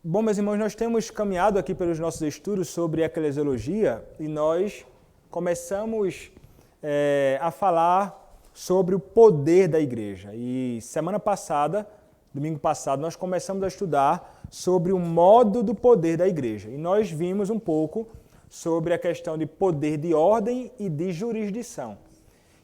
Bom, meus irmãos, nós temos caminhado aqui pelos nossos estudos sobre eclesiologia e nós começamos a falar sobre o poder da igreja. E semana passada, domingo passado, nós começamos a estudar sobre o modo do poder da igreja. E nós vimos um pouco sobre a questão de poder de ordem e de jurisdição.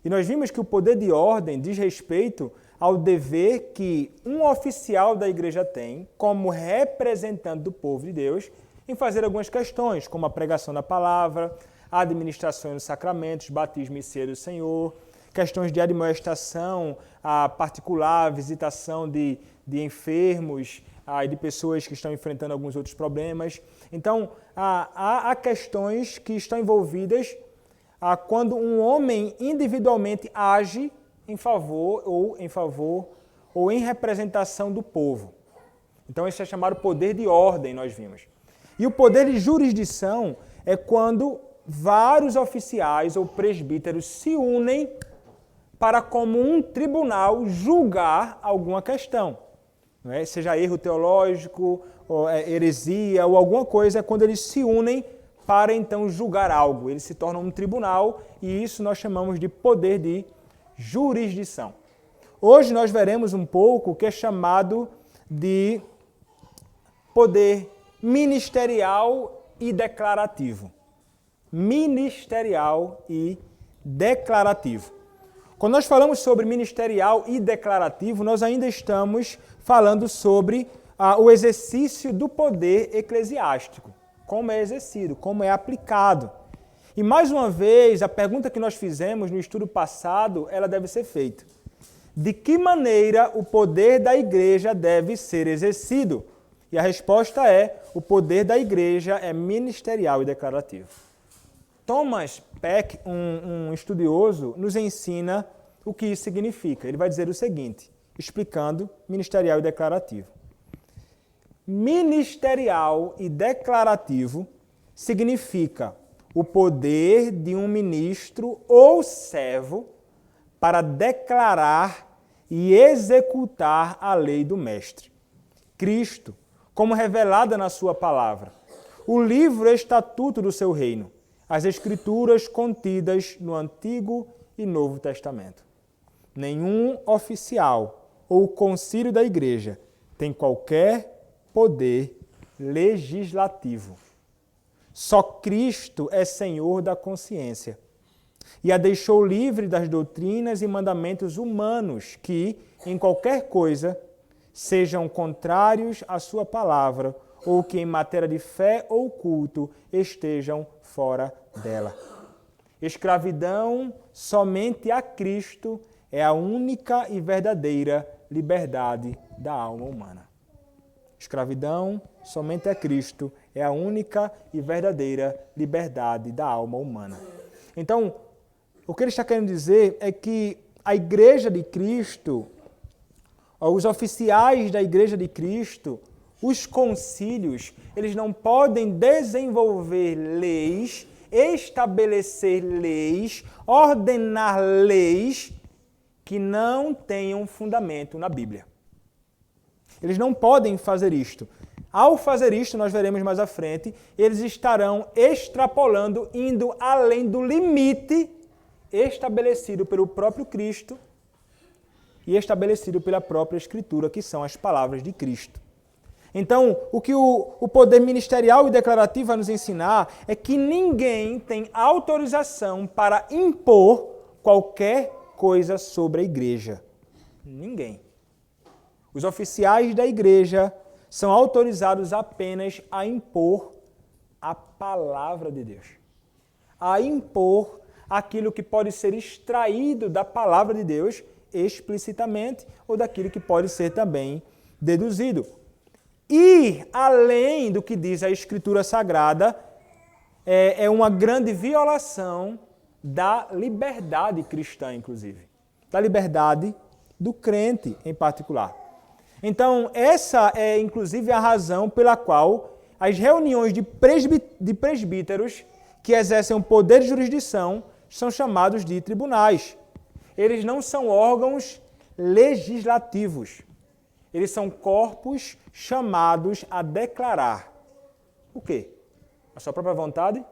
E nós vimos que o poder de ordem diz respeito ao dever que um oficial da igreja tem, como representante do povo de Deus, em fazer algumas questões, como a pregação da palavra, a administração dos sacramentos, batismo e ceia do Senhor, questões de admoestação, a particular visitação de enfermos e de pessoas que estão enfrentando alguns outros problemas. Então, há questões que estão envolvidas quando um homem individualmente age em favor ou em representação do povo. Então, isso é chamado poder de ordem, nós vimos. E o poder de jurisdição é quando vários oficiais ou presbíteros se unem para, como um tribunal, julgar alguma questão. Não é? Seja erro teológico, ou heresia, ou alguma coisa, é quando eles se unem para, então, julgar algo. Eles se tornam um tribunal e isso nós chamamos de poder de jurisdição. Hoje nós veremos um pouco o que é chamado de poder ministerial e declarativo. Ministerial e declarativo. Quando nós falamos sobre ministerial e declarativo, nós ainda estamos falando sobre o exercício do poder eclesiástico. Como é exercido, como é aplicado. E mais uma vez, a pergunta que nós fizemos no estudo passado, ela deve ser feita. De que maneira o poder da igreja deve ser exercido? E a resposta é, o poder da igreja é ministerial e declarativo. Thomas Peck, um estudioso, nos ensina o que isso significa. Ele vai dizer o seguinte, explicando ministerial e declarativo. Ministerial e declarativo significa o poder de um ministro ou servo para declarar e executar a lei do Mestre, Cristo, como revelada na sua palavra, o livro estatuto do seu reino, as escrituras contidas no Antigo e Novo Testamento. Nenhum oficial ou concílio da igreja tem qualquer poder legislativo. Só Cristo é Senhor da consciência e a deixou livre das doutrinas e mandamentos humanos que, em qualquer coisa, sejam contrários à sua palavra ou que, em matéria de fé ou culto, estejam fora dela. Escravidão somente a Cristo é a única e verdadeira liberdade da alma humana. Escravidão somente a Cristo é a única e verdadeira liberdade da alma humana. Então, o que ele está querendo dizer é que a Igreja de Cristo, os oficiais da Igreja de Cristo, os concílios, eles não podem desenvolver leis, estabelecer leis, ordenar leis que não tenham fundamento na Bíblia. Eles não podem fazer isto. Ao fazer isto, nós veremos mais à frente, eles estarão extrapolando, indo além do limite estabelecido pelo próprio Cristo e estabelecido pela própria Escritura, que são as palavras de Cristo. Então, o que o poder ministerial e declarativo vai nos ensinar é que ninguém tem autorização para impor qualquer coisa sobre a igreja. Ninguém. Os oficiais da igreja são autorizados apenas a impor a palavra de Deus. A impor aquilo que pode ser extraído da palavra de Deus explicitamente ou daquilo que pode ser também deduzido. Ir além do que diz a Escritura Sagrada é uma grande violação da liberdade cristã, inclusive. Da liberdade do crente em particular. Então, essa é, inclusive, a razão pela qual as reuniões de presbíteros que exercem o poder de jurisdição são chamados de tribunais. Eles não são órgãos legislativos. Eles são corpos chamados a declarar. O quê? A sua própria vontade?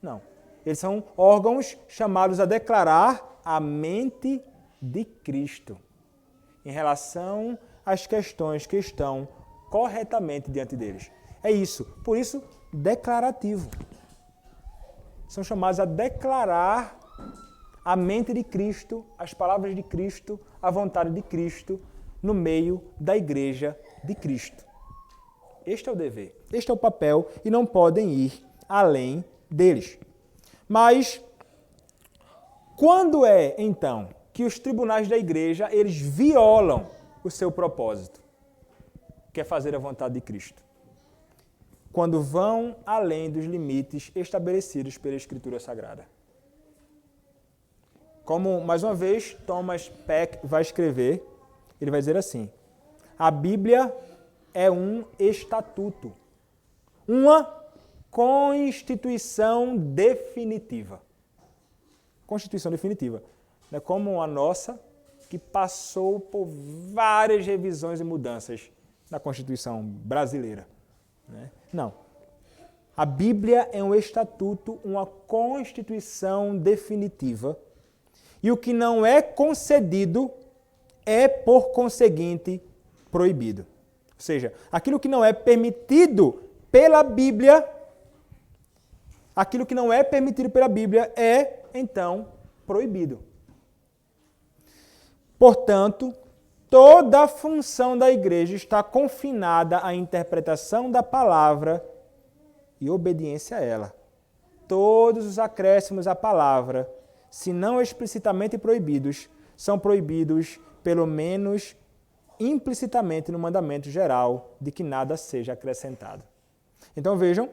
Não. Eles são órgãos chamados a declarar a mente de Cristo em relação às questões que estão corretamente diante deles. É isso. Por isso, declarativo. São chamados a declarar a mente de Cristo, as palavras de Cristo, a vontade de Cristo no meio da igreja de Cristo. Este é o dever, este é o papel e não podem ir além deles. Mas quando é, então, que os tribunais da igreja eles violam o seu propósito, que é fazer a vontade de Cristo? Quando vão além dos limites estabelecidos pela Escritura Sagrada. Como, mais uma vez, Thomas Peck vai escrever, ele vai dizer assim: a Bíblia é um estatuto, uma constituição definitiva. Constituição definitiva. Não é como a nossa, que passou por várias revisões e mudanças na Constituição brasileira. Não. A Bíblia é um estatuto, uma constituição definitiva. E o que não é concedido é, por conseguinte, proibido. Ou seja, aquilo que não é permitido pela Bíblia, é, então, proibido. Portanto, toda a função da igreja está confinada à interpretação da palavra e obediência a ela. Todos os acréscimos à palavra, se não explicitamente proibidos, são proibidos, pelo menos implicitamente, no mandamento geral de que nada seja acrescentado. Então vejam,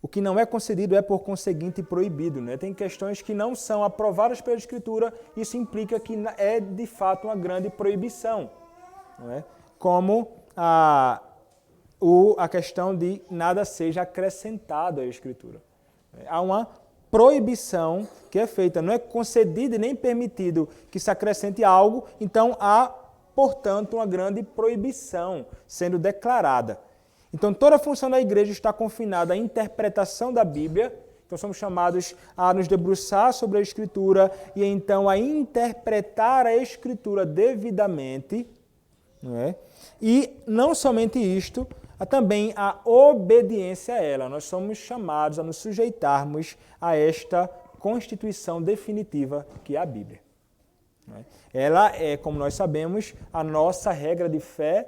o que não é concedido é por conseguinte proibido. Tem questões que não são aprovadas pela Escritura, isso implica que é de fato uma grande proibição. Como a questão de nada seja acrescentado à Escritura. Há uma proibição que é feita, não é concedido e nem permitido que se acrescente algo, então há, portanto, uma grande proibição sendo declarada. Então, toda a função da igreja está confinada à interpretação da Bíblia. Então, somos chamados a nos debruçar sobre a Escritura e, então, a interpretar a Escritura devidamente. E, não somente isto, há também a obediência a ela. Nós somos chamados a nos sujeitarmos a esta constituição definitiva que é a Bíblia. Ela é, como nós sabemos, a nossa regra de fé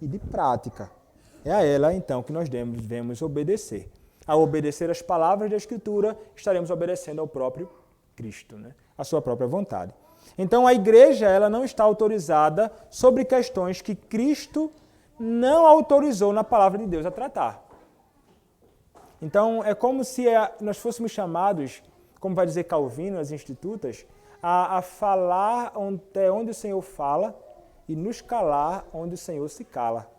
e de prática. É a ela, então, que nós devemos obedecer. Ao obedecer as palavras da Escritura, estaremos obedecendo ao próprio Cristo, a sua própria vontade. Então, a igreja ela não está autorizada sobre questões que Cristo não autorizou na palavra de Deus a tratar. Então, é como se nós fôssemos chamados, como vai dizer Calvino, nas Institutas, a falar até onde o Senhor fala e nos calar onde o Senhor se cala.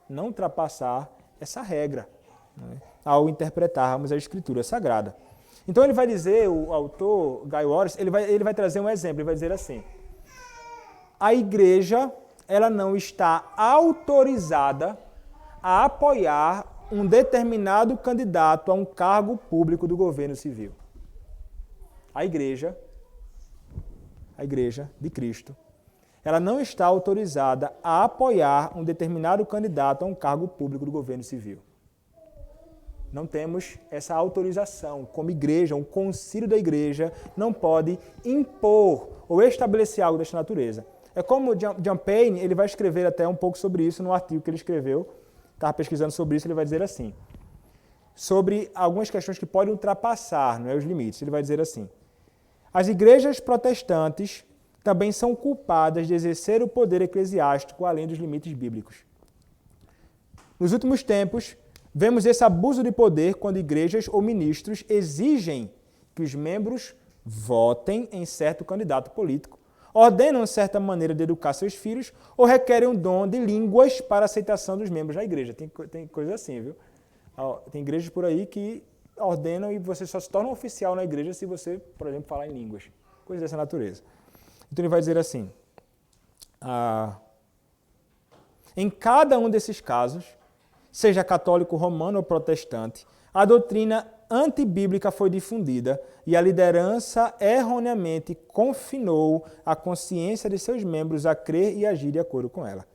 Não ultrapassar essa regra ao interpretarmos a Escritura Sagrada. Então ele vai dizer, o autor Guy Waters, ele vai trazer um exemplo, ele vai dizer assim: a igreja ela não está autorizada a apoiar um determinado candidato a um cargo público do governo civil. A igreja de Cristo, ela não está autorizada a apoiar um determinado candidato a um cargo público do governo civil. Não temos essa autorização. Como igreja, um concílio da igreja não pode impor ou estabelecer algo desta natureza. É como John Payne, ele vai escrever até um pouco sobre isso no artigo que ele escreveu, estava pesquisando sobre isso, ele vai dizer assim, sobre algumas questões que podem ultrapassar os limites. Ele vai dizer assim: as igrejas protestantes também são culpadas de exercer o poder eclesiástico além dos limites bíblicos. Nos últimos tempos, vemos esse abuso de poder quando igrejas ou ministros exigem que os membros votem em certo candidato político, ordenam certa maneira de educar seus filhos ou requerem um dom de línguas para aceitação dos membros da igreja. Tem coisa assim, viu? Tem igrejas por aí que ordenam e você só se torna oficial na igreja se você, por exemplo, falar em línguas. Coisa dessa natureza. Então ele vai dizer assim: Em cada um desses casos, seja católico romano ou protestante, a doutrina antibíblica foi difundida e a liderança erroneamente confinou a consciência de seus membros a crer e agir de acordo com ela.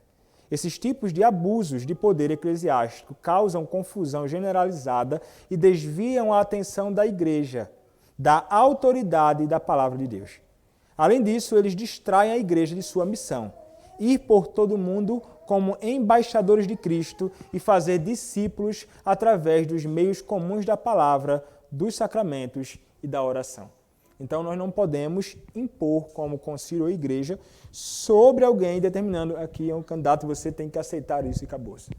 Esses tipos de abusos de poder eclesiástico causam confusão generalizada e desviam a atenção da igreja, da autoridade e da palavra de Deus. Além disso, eles distraem a igreja de sua missão, ir por todo o mundo como embaixadores de Cristo e fazer discípulos através dos meios comuns da palavra, dos sacramentos e da oração. Então, nós não podemos impor como concílio ou igreja sobre alguém determinando aqui é um candidato, você tem que aceitar isso e acabou-se.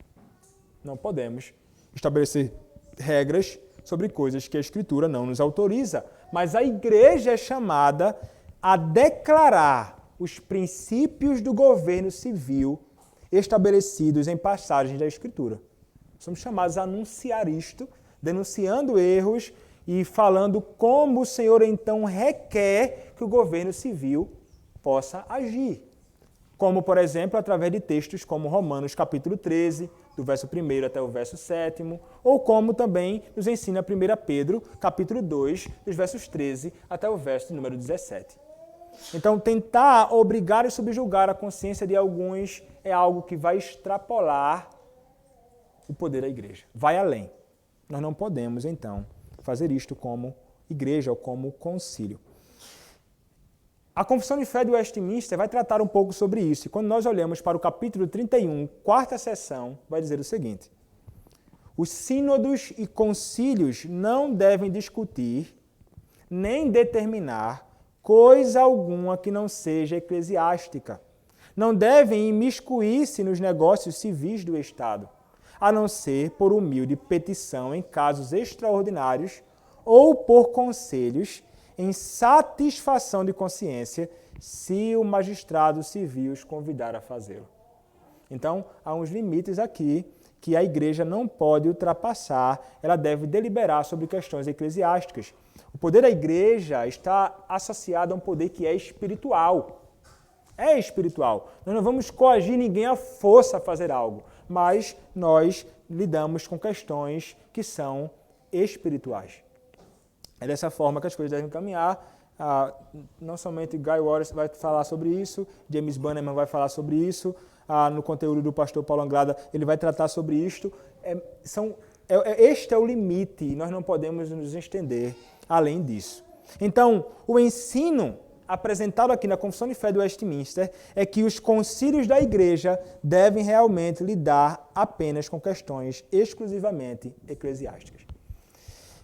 Não podemos estabelecer regras sobre coisas que a Escritura não nos autoriza, mas a igreja é chamada a declarar os princípios do governo civil estabelecidos em passagens da Escritura. Somos chamados a anunciar isto, denunciando erros e falando como o Senhor então requer que o governo civil possa agir. Como, por exemplo, através de textos como Romanos capítulo 13, do verso 1 até o verso 7, ou como também nos ensina 1 Pedro capítulo 2, dos versos 13 até o verso número 17. Então, tentar obrigar e subjugar a consciência de alguns é algo que vai extrapolar o poder da igreja. Vai além. Nós não podemos, então, fazer isto como igreja ou como concílio. A Confissão de Fé de Westminster vai tratar um pouco sobre isso. E quando nós olhamos para o capítulo 31, quarta seção, vai dizer o seguinte: os sínodos e concílios não devem discutir nem determinar coisa alguma que não seja eclesiástica. Não devem imiscuir-se nos negócios civis do Estado, a não ser por humilde petição em casos extraordinários ou por conselhos em satisfação de consciência, se o magistrado civil os convidar a fazê-lo. Então, há uns limites aqui que a igreja não pode ultrapassar, ela deve deliberar sobre questões eclesiásticas. O poder da igreja está associado a um poder que é espiritual. É espiritual. Nós não vamos coagir ninguém à força a fazer algo, mas nós lidamos com questões que são espirituais. É dessa forma que as coisas devem caminhar. Não somente Guy Waters vai falar sobre isso, James Bannerman vai falar sobre isso, no conteúdo do pastor Paulo Anglada ele vai tratar sobre isto. Este é o limite e nós não podemos nos estender além disso. Então, o ensino apresentado aqui na Confissão de Fé de Westminster é que os concílios da igreja devem realmente lidar apenas com questões exclusivamente eclesiásticas.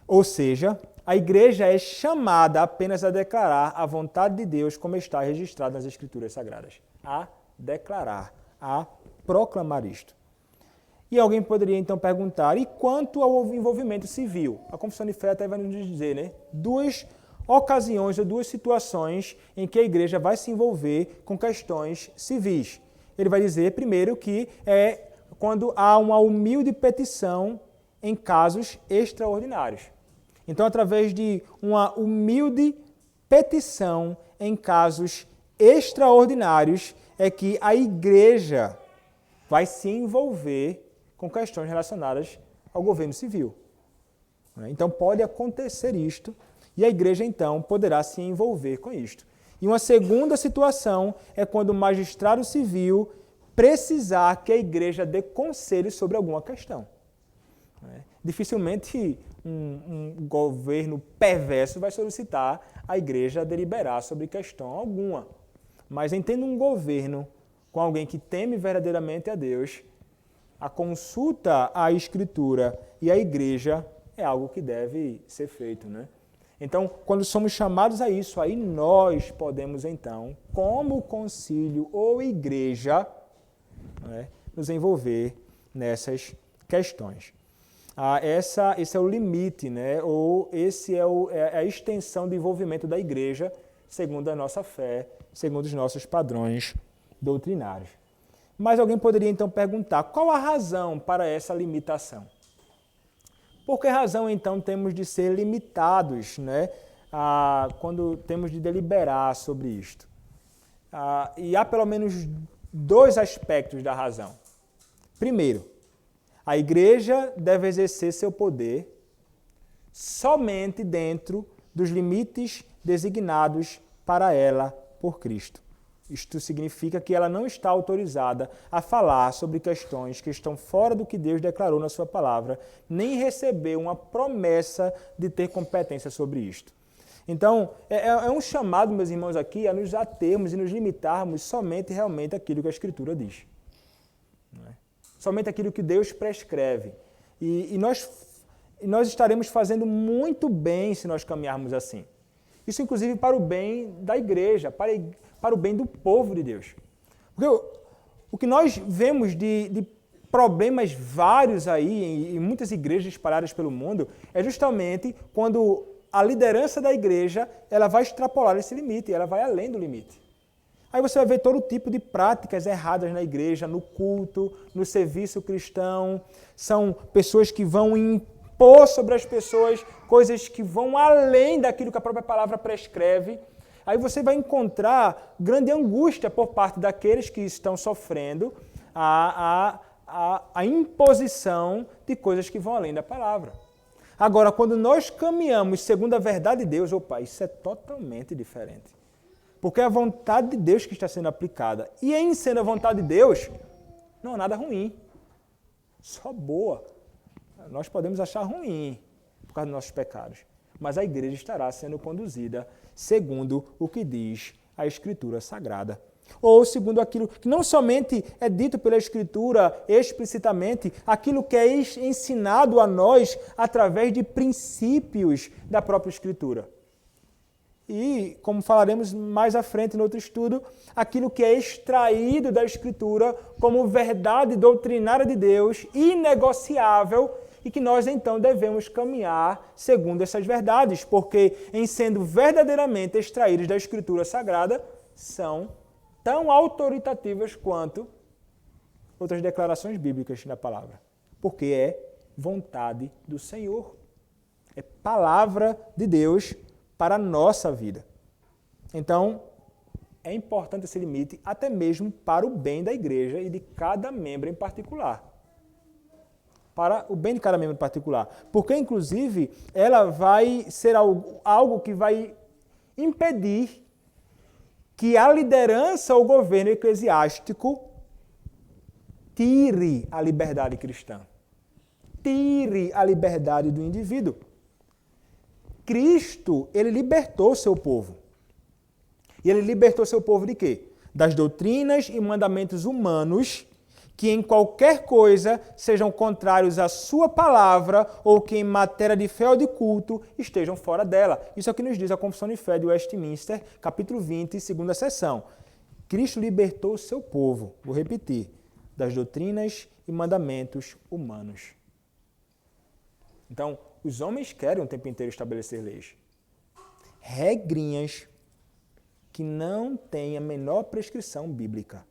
Ou seja, a igreja é chamada apenas a declarar a vontade de Deus como está registrado nas Escrituras Sagradas. A declarar, a proclamar isto. E alguém poderia então perguntar, e quanto ao envolvimento civil? A Confissão de Fé até vai nos dizer, né? Duas ocasiões ou duas situações em que a igreja vai se envolver com questões civis. Ele vai dizer, primeiro, que é quando há uma humilde petição em casos extraordinários. Então, através de uma humilde petição em casos extraordinários, é que a igreja vai se envolver com questões relacionadas ao governo civil. Então, pode acontecer isto, e a igreja, então, poderá se envolver com isto. E uma segunda situação é quando o magistrado civil precisar que a igreja dê conselho sobre alguma questão. Dificilmente um governo perverso vai solicitar a igreja a deliberar sobre questão alguma. Mas entendo um governo com alguém que teme verdadeiramente a Deus, a consulta à Escritura e à igreja é algo que deve ser feito, né? Então, quando somos chamados a isso, aí nós podemos, então, como concílio ou igreja, nos envolver nessas questões. Esse é o limite, né? Ou esse é a extensão do envolvimento da igreja, segundo a nossa fé, segundo os nossos padrões doutrinários. Mas alguém poderia, então, perguntar, qual a razão para essa limitação? Por que razão, então, temos de ser limitados, né, quando temos de deliberar sobre isto? E há pelo menos dois aspectos da razão. Primeiro, a igreja deve exercer seu poder somente dentro dos limites designados para ela por Cristo. Isto significa que ela não está autorizada a falar sobre questões que estão fora do que Deus declarou na sua palavra, nem receber uma promessa de ter competência sobre isto. Então, é um chamado, meus irmãos, aqui a nos atermos e nos limitarmos somente realmente aquilo que a Escritura diz. Não é? Somente aquilo que Deus prescreve. E nós estaremos fazendo muito bem se nós caminharmos assim. Isso, inclusive, para o bem da igreja, para o bem do povo de Deus. Porque o que nós vemos de problemas vários aí em muitas igrejas espalhadas pelo mundo é justamente quando a liderança da igreja ela vai extrapolar esse limite, ela vai além do limite. Aí você vai ver todo tipo de práticas erradas na igreja, no culto, no serviço cristão. São pessoas que vão impor sobre as pessoas coisas que vão além daquilo que a própria palavra prescreve. Aí você vai encontrar grande angústia por parte daqueles que estão sofrendo a imposição de coisas que vão além da palavra. Agora, quando nós caminhamos segundo a verdade de Deus, isso é totalmente diferente. Porque é a vontade de Deus que está sendo aplicada. E em sendo a vontade de Deus, não há nada ruim. Só boa. Nós podemos achar ruim por causa dos nossos pecados. Mas a igreja estará sendo conduzida segundo o que diz a Escritura Sagrada. Ou segundo aquilo que não somente é dito pela Escritura explicitamente, aquilo que é ensinado a nós através de princípios da própria Escritura. E, como falaremos mais à frente no outro estudo, aquilo que é extraído da Escritura como verdade doutrinária de Deus, inegociável, e que nós então devemos caminhar segundo essas verdades, porque em sendo verdadeiramente extraídos da Escritura Sagrada, são tão autoritativas quanto outras declarações bíblicas da palavra. Porque é vontade do Senhor. É palavra de Deus para a nossa vida. Então, é importante esse limite até mesmo para o bem da igreja e de cada membro em particular. Para o bem de cada membro em particular. Porque, inclusive, ela vai ser algo que vai impedir que a liderança ou governo eclesiástico tire a liberdade cristã. Tire a liberdade do indivíduo. Cristo, ele libertou seu povo. E ele libertou seu povo de quê? Das doutrinas e mandamentos humanos que em qualquer coisa sejam contrários à sua palavra ou que em matéria de fé ou de culto estejam fora dela. Isso é o que nos diz a Confissão de Fé de Westminster, capítulo 20, segunda seção. Cristo libertou o seu povo, vou repetir, das doutrinas e mandamentos humanos. Então, os homens querem o tempo inteiro estabelecer leis. Regrinhas que não têm a menor prescrição bíblica.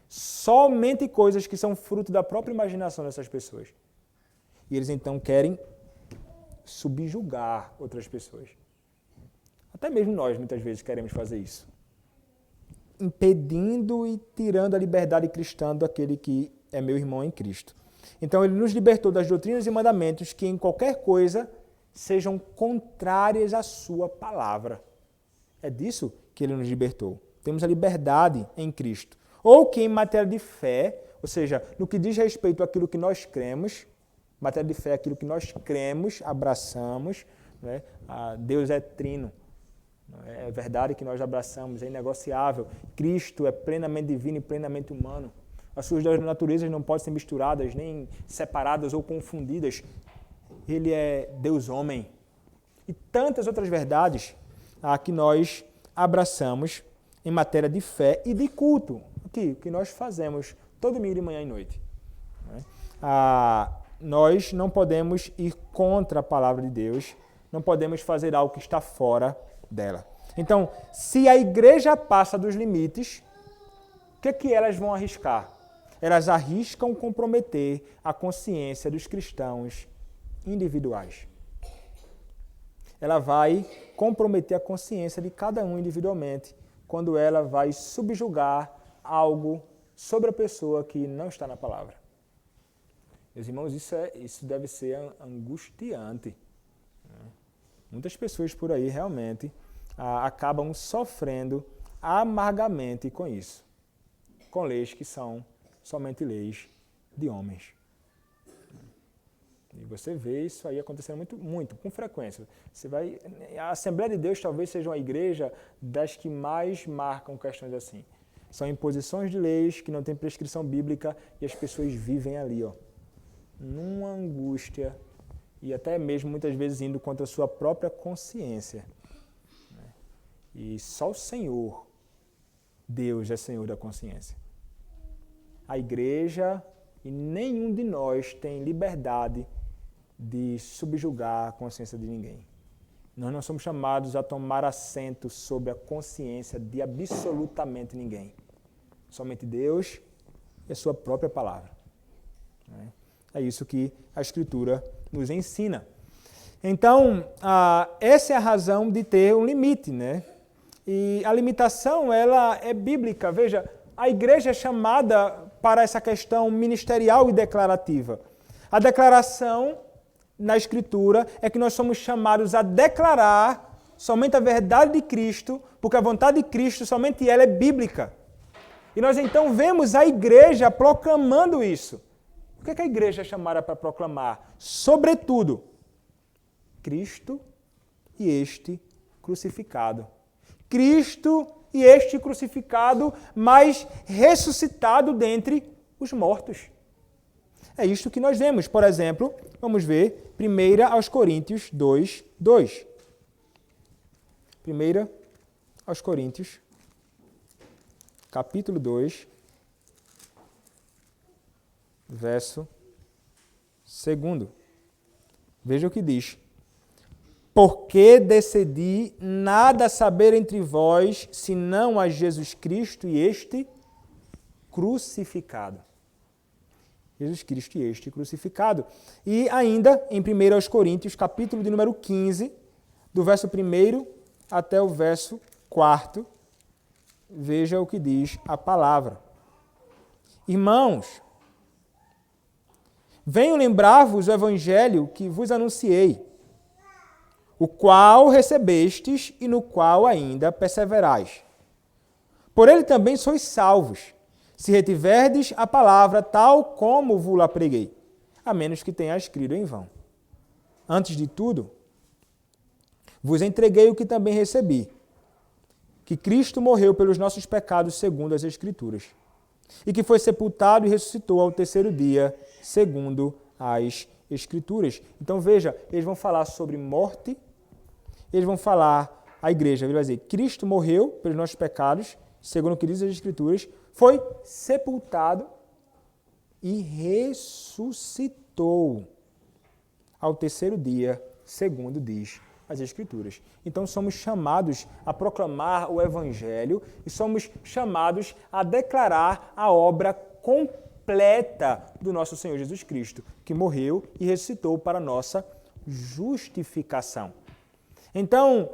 Somente coisas que são fruto da própria imaginação dessas pessoas. E eles então querem subjugar outras pessoas. Até mesmo nós, muitas vezes, queremos fazer isso. Impedindo e tirando a liberdade cristã daquele que é meu irmão em Cristo. Então, ele nos libertou das doutrinas e mandamentos que em qualquer coisa sejam contrárias à sua palavra. É disso que ele nos libertou. Temos a liberdade em Cristo. Ou que em matéria de fé, ou seja, no que diz respeito àquilo que nós cremos, matéria de fé é aquilo que nós cremos, abraçamos, né? Deus é trino, é verdade que nós abraçamos, é inegociável. Cristo é plenamente divino e plenamente humano. As suas duas naturezas não podem ser misturadas, nem separadas ou confundidas. Ele é Deus-homem. E tantas outras verdades que nós abraçamos em matéria de fé e de culto, que nós fazemos todo domingo de manhã e noite. Nós não podemos ir contra a palavra de Deus, não podemos fazer algo que está fora dela. Então, se a igreja passa dos limites, o que elas vão arriscar? Elas arriscam comprometer a consciência dos cristãos individuais. Ela vai comprometer a consciência de cada um individualmente, quando ela vai subjugar algo sobre a pessoa que não está na palavra. Meus irmãos, isso deve ser angustiante. Muitas pessoas por aí realmente acabam sofrendo amargamente com isso, com leis que são somente leis de homens. E você vê isso aí acontecendo muito, com frequência. A Assembleia de Deus talvez seja uma igreja das que mais marcam questões assim. São imposições de leis que não têm prescrição bíblica e as pessoas vivem ali, numa angústia e até mesmo muitas vezes indo contra a sua própria consciência. E só o Senhor, Deus, é Senhor da consciência. A igreja e nenhum de nós tem liberdade de subjugar a consciência de ninguém. Nós não somos chamados a tomar assento sobre a consciência de absolutamente ninguém. Somente Deus e a sua própria palavra. É isso que a Escritura nos ensina. Então, essa é a razão de ter um limite, né? E a limitação, ela é bíblica. Veja, a igreja é chamada para essa questão ministerial e declarativa. A declaração na Escritura é que nós somos chamados a declarar somente a verdade de Cristo, porque a vontade de Cristo, somente ela é bíblica. E nós então vemos a igreja proclamando isso. O que é que a igreja é chamada para proclamar? Sobretudo, Cristo e este crucificado. Cristo e este crucificado, mas ressuscitado dentre os mortos. É isto que nós vemos. Por exemplo, vamos ver 1 aos Coríntios 2, 2. 1 aos Coríntios, capítulo 2, verso 2. Veja o que diz. Porque decidi nada saber entre vós, senão a Jesus Cristo e este crucificado. Jesus Cristo e este crucificado. E ainda, em 1 aos Coríntios, capítulo de número 15, do verso 1 até o verso 4, veja o que diz a palavra. Irmãos, venho lembrar-vos o evangelho que vos anunciei, o qual recebestes e no qual ainda perseverais. Por ele também sois salvos, se retiverdes a palavra tal como vos-la preguei, a menos que tenhas crido em vão. Antes de tudo, vos entreguei o que também recebi, que Cristo morreu pelos nossos pecados segundo as Escrituras, e que foi sepultado e ressuscitou ao terceiro dia, segundo as Escrituras. Então veja, eles vão falar sobre morte, eles vão falar, a igreja vai dizer, Cristo morreu pelos nossos pecados, segundo o que diz as Escrituras, foi sepultado e ressuscitou ao terceiro dia, segundo diz as Escrituras. Então somos chamados a proclamar o Evangelho e somos chamados a declarar a obra completa do nosso Senhor Jesus Cristo, que morreu e ressuscitou para a nossa justificação. Então,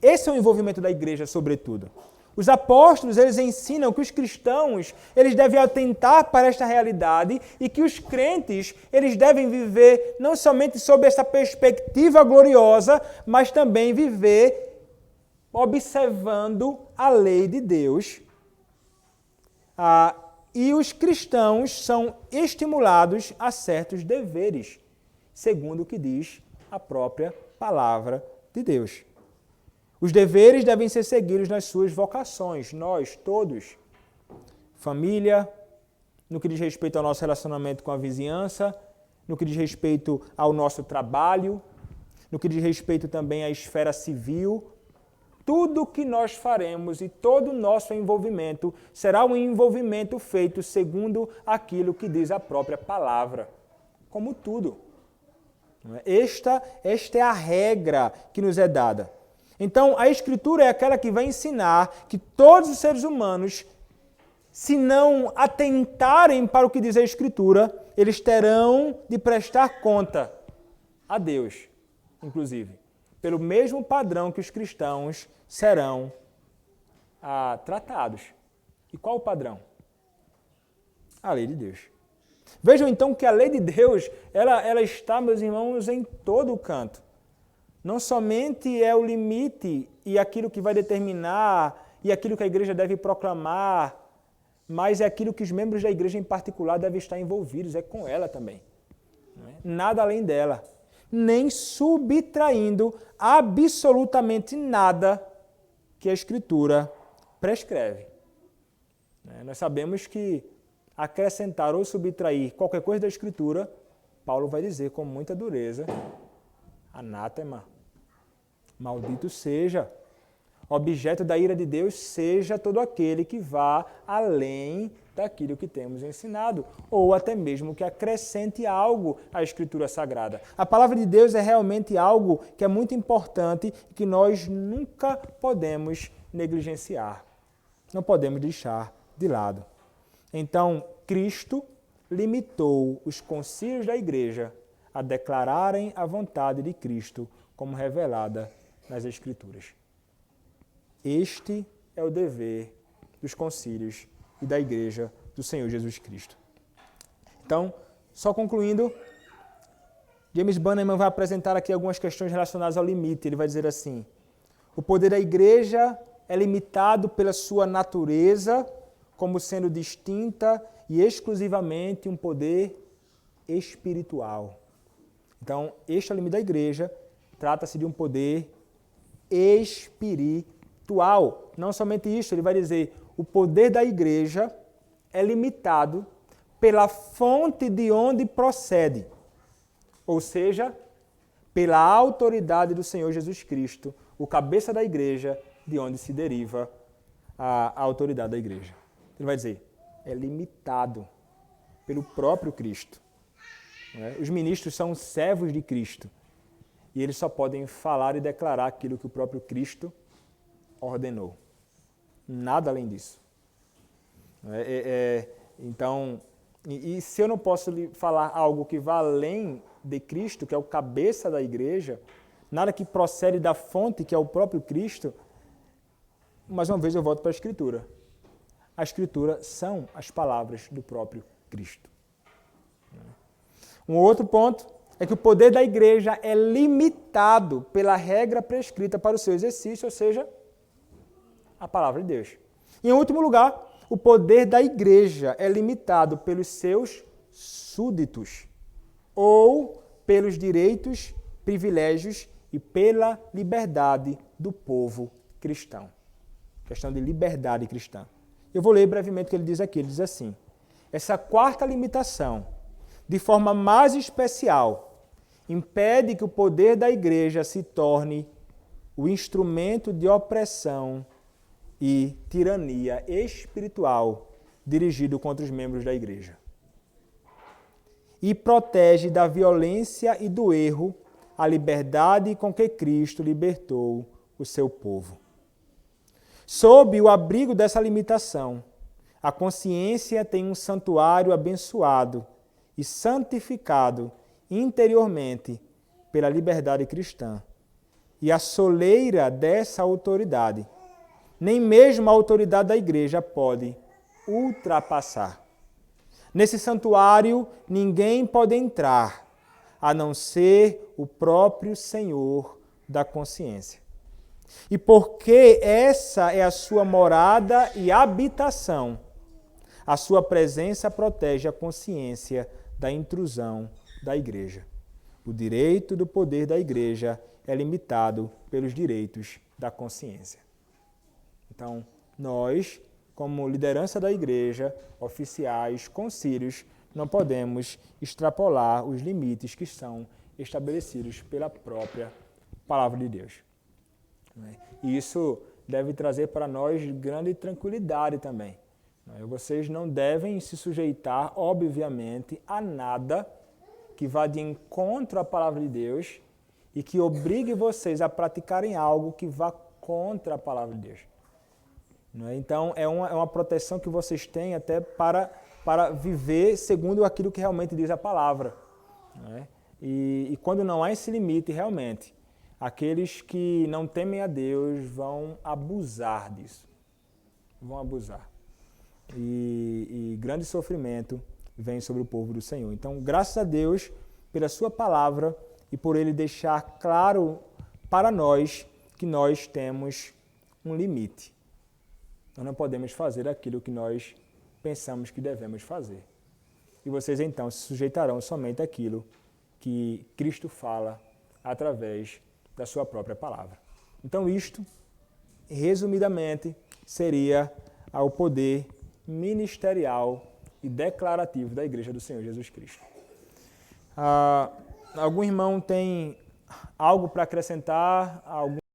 esse é o envolvimento da igreja, sobretudo. Os apóstolos, eles ensinam que os cristãos, eles devem atentar para esta realidade e que os crentes, eles devem viver não somente sob essa perspectiva gloriosa, mas também viver observando a lei de Deus. E os cristãos são estimulados a certos deveres, segundo o que diz a própria palavra de Deus. Os deveres devem ser seguidos nas suas vocações, nós todos. Família, no que diz respeito ao nosso relacionamento com a vizinhança, no que diz respeito ao nosso trabalho, no que diz respeito também à esfera civil. Tudo o que nós faremos e todo o nosso envolvimento será um envolvimento feito segundo aquilo que diz a própria palavra, como tudo. Esta é a regra que nos é dada. Então, a Escritura é aquela que vai ensinar que todos os seres humanos, se não atentarem para o que diz a Escritura, eles terão de prestar conta a Deus, inclusive, pelo mesmo padrão que os cristãos serão tratados. E qual o padrão? A lei de Deus. Vejam então que a lei de Deus, ela está, meus irmãos, em todo o canto. Não somente é o limite e aquilo que vai determinar e aquilo que a igreja deve proclamar, mas é aquilo que os membros da igreja em particular devem estar envolvidos, é com ela também. Nada além dela. Nem subtraindo absolutamente nada que a Escritura prescreve. Nós sabemos que acrescentar ou subtrair qualquer coisa da Escritura, Paulo vai dizer com muita dureza, anátema, maldito seja, objeto da ira de Deus seja todo aquele que vá além daquilo que temos ensinado, ou até mesmo que acrescente algo à Escritura Sagrada. A palavra de Deus é realmente algo que é muito importante e que nós nunca podemos negligenciar, não podemos deixar de lado. Então, Cristo limitou os concílios da igreja a declararem a vontade de Cristo como revelada nas Escrituras. Este é o dever dos concílios e da igreja do Senhor Jesus Cristo. Então, só concluindo, James Bannerman vai apresentar aqui algumas questões relacionadas ao limite. Ele vai dizer assim: o poder da igreja é limitado pela sua natureza, como sendo distinta e exclusivamente um poder espiritual. Então, este é o limite da igreja, trata-se de um poder espiritual. Não somente isso, ele vai dizer, o poder da igreja é limitado pela fonte de onde procede, ou seja, pela autoridade do Senhor Jesus Cristo, o cabeça da igreja, de onde se deriva a autoridade da igreja. Ele vai dizer, é limitado pelo próprio Cristo. Os ministros são servos de Cristo e eles só podem falar e declarar aquilo que o próprio Cristo ordenou. Nada além disso. Então, e se eu não posso lhe falar algo que vá além de Cristo, que é o cabeça da igreja, nada que procede da fonte, que é o próprio Cristo, mais uma vez eu volto para a Escritura. A Escritura são as palavras do próprio Cristo. Um outro ponto é que o poder da igreja é limitado pela regra prescrita para o seu exercício, ou seja, a palavra de Deus. Em último lugar, o poder da igreja é limitado pelos seus súditos, ou pelos direitos, privilégios e pela liberdade do povo cristão. Questão de liberdade cristã. Eu vou ler brevemente o que ele diz aqui. Ele diz assim: essa quarta limitação, de forma mais especial, impede que o poder da igreja se torne o instrumento de opressão e tirania espiritual dirigido contra os membros da igreja. E protege da violência e do erro a liberdade com que Cristo libertou o seu povo. Sob o abrigo dessa limitação, a consciência tem um santuário abençoado e santificado interiormente pela liberdade cristã. E a soleira dessa autoridade, nem mesmo a autoridade da igreja pode ultrapassar. Nesse santuário, ninguém pode entrar, a não ser o próprio Senhor da consciência. E porque essa é a sua morada e habitação, a sua presença protege a consciência da intrusão da igreja. O direito do poder da igreja é limitado pelos direitos da consciência. Então, nós, como liderança da igreja, oficiais, concílios, não podemos extrapolar os limites que são estabelecidos pela própria palavra de Deus. E isso deve trazer para nós grande tranquilidade também. Vocês não devem se sujeitar, obviamente, a nada que vá de encontro à palavra de Deus e que obrigue vocês a praticarem algo que vá contra a palavra de Deus. Então, é uma proteção que vocês têm até para viver segundo aquilo que realmente diz a palavra. E quando não há esse limite, realmente, aqueles que não temem a Deus vão abusar disso. vão abusar. E grande sofrimento vem sobre o povo do Senhor. Então, graças a Deus pela sua palavra e por ele deixar claro para nós que nós temos um limite. Nós não podemos fazer aquilo que nós pensamos que devemos fazer. E vocês então se sujeitarão somente àquilo que Cristo fala através da sua própria palavra. Então isto, resumidamente, seria ao poder ministerial e declarativo da Igreja do Senhor Jesus Cristo. Algum irmão tem algo para acrescentar?